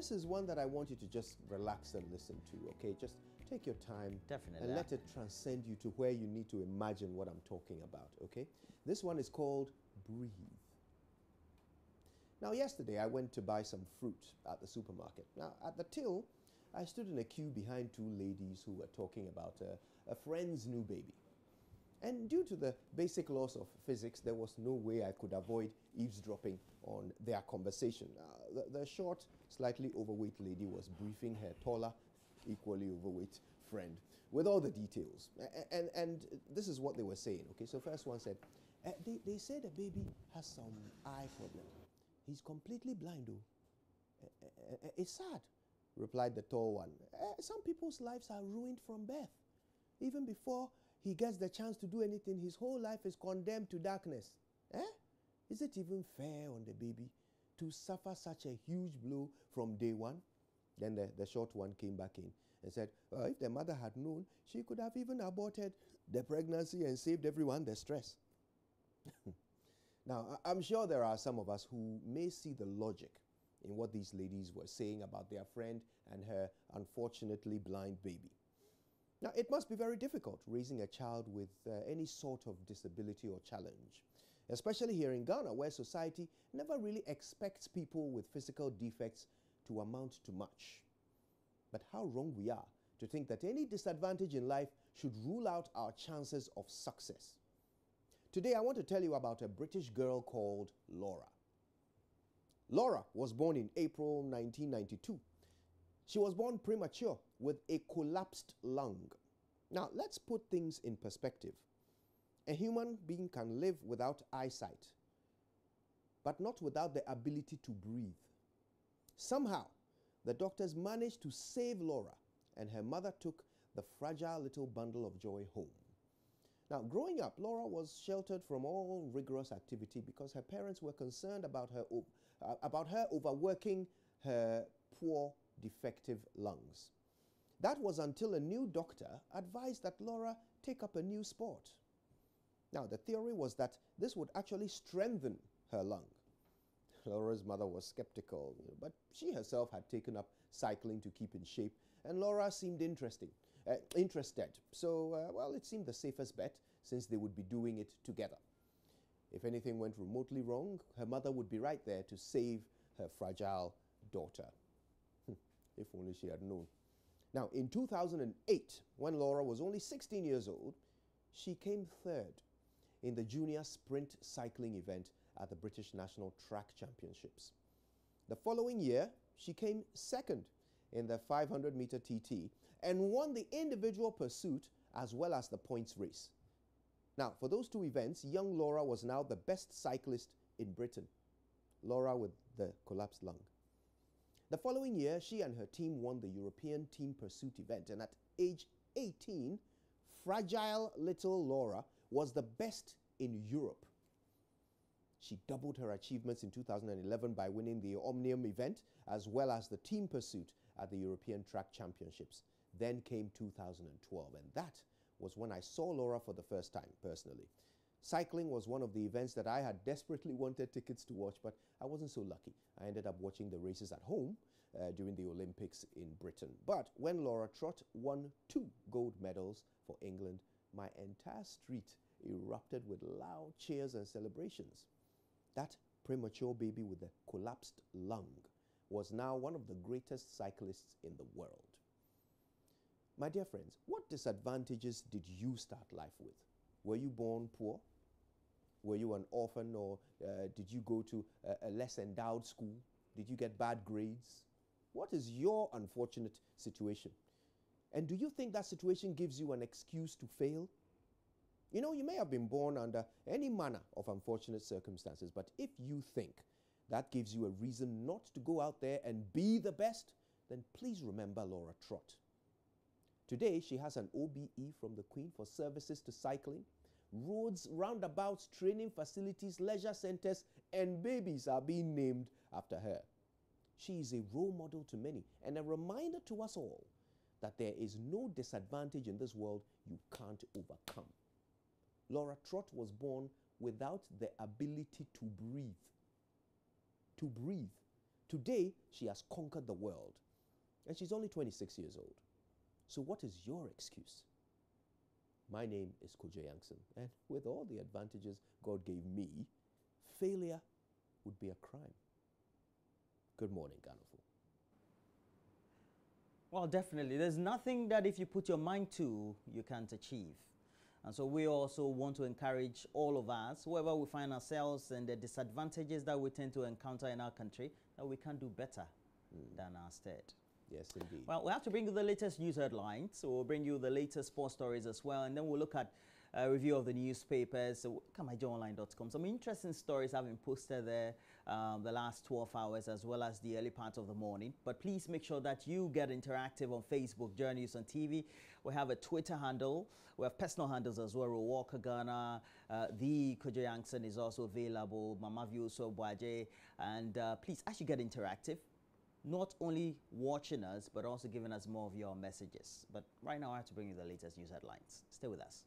this is one that I want you to just relax and listen to, okay? Just take your time. Definitely. And let it transcend you to where you need to imagine what I'm talking about, okay? This one is called Breathe. Now, yesterday I went to buy some fruit at the supermarket. Now, at the till, I stood in a queue behind two ladies who were talking about a friend's new baby. And due to the basic laws of physics, there was no way I could avoid eavesdropping on their conversation. The short, slightly overweight lady was briefing her taller, equally overweight friend with all the details. And this is what they were saying, okay? So first one said, they say the baby has some eye problem. He's completely blind, though. It's sad, replied the tall one. Some people's lives are ruined from birth. Even before he gets the chance to do anything, his whole life is condemned to darkness. Is it even fair on the baby to suffer such a huge blow from day one? Then the short one came back in and said, if the mother had known, she could have even aborted the pregnancy and saved everyone the stress. Now, I'm sure there are some of us who may see the logic in what these ladies were saying about their friend and her unfortunately blind baby. Now, it must be very difficult raising a child with any sort of disability or challenge, especially here in Ghana, where society never really expects people with physical defects to amount to much. But how wrong we are to think that any disadvantage in life should rule out our chances of success. Today, I want to tell you about a British girl called Laura. Laura was born in April 1992. She was born premature with a collapsed lung. Now, let's put things in perspective. A human being can live without eyesight, but not without the ability to breathe. Somehow, the doctors managed to save Laura, and her mother took the fragile little bundle of joy home. Now, growing up, Laura was sheltered from all rigorous activity because her parents were concerned about her overworking her poor, defective lungs. That was until a new doctor advised that Laura take up a new sport. Now, the theory was that this would actually strengthen her lung. Laura's mother was skeptical, but she herself had taken up cycling to keep in shape, and Laura seemed interested. So, well, it seemed the safest bet since they would be doing it together. If anything went remotely wrong, her mother would be right there to save her fragile daughter. If only she had known. Now, in 2008, when Laura was only 16 years old, she came third in the junior sprint cycling event at the British National Track Championships. The following year, she came second in the 500-meter TT and won the individual pursuit as well as the points race. Now, for those two events, young Laura was now the best cyclist in Britain. Laura with the collapsed lung. The following year, she and her team won the European team pursuit event, and at age 18, fragile little Laura was the best in Europe. She doubled her achievements in 2011 by winning the Omnium event as well as the team pursuit at the European Track Championships. Then came 2012, and that was when I saw Laura for the first time personally. Cycling was one of the events that I had desperately wanted tickets to watch, but I wasn't so lucky. I ended up watching the races at home during the Olympics in Britain. But when Laura Trott won 2 gold medals for England, my entire street erupted with loud cheers and celebrations. That premature baby with a collapsed lung was now one of the greatest cyclists in the world. My dear friends, what disadvantages did you start life with? Were you born poor? Were you an orphan, or did you go to a less endowed school? Did you get bad grades? What is your unfortunate situation? And do you think that situation gives you an excuse to fail? You know, you may have been born under any manner of unfortunate circumstances, but if you think that gives you a reason not to go out there and be the best, then please remember Laura Trott. Today, she has an OBE from the Queen for services to cycling. Roads, roundabouts, training facilities, leisure centers, and babies are being named after her. She is a role model to many and a reminder to us all that there is no disadvantage in this world you can't overcome. Laura Trott was born without the ability to breathe. To Today, she has conquered the world. And she's only 26 years old. So what is your excuse? My name is Kojo Yankson. And with all the advantages God gave me, failure would be a crime. Good morning, Ganofo. Well, definitely. There's nothing that if you put your mind to, you can't achieve. And so we also want to encourage all of us, wherever we find ourselves and the disadvantages that we tend to encounter in our country, that we can do better than our state. Yes, indeed. Well, we have to bring you the latest news headlines. So we'll bring you the latest sports stories as well. And then we'll look at a review of the newspapers. So look at myjoyonline.com. Some interesting stories have been posted there the last 12 hours as well as the early part of the morning. But please make sure that you get interactive on Facebook, JoyNews on TV. We have a Twitter handle. We have personal handles as well. Walker Ghana, the Kojo Yankson is also available. Mama View So Bwaje. And please, as you get interactive, not only watching us, but also giving us more of your messages. But right now, I have to bring you the latest news headlines. Stay with us.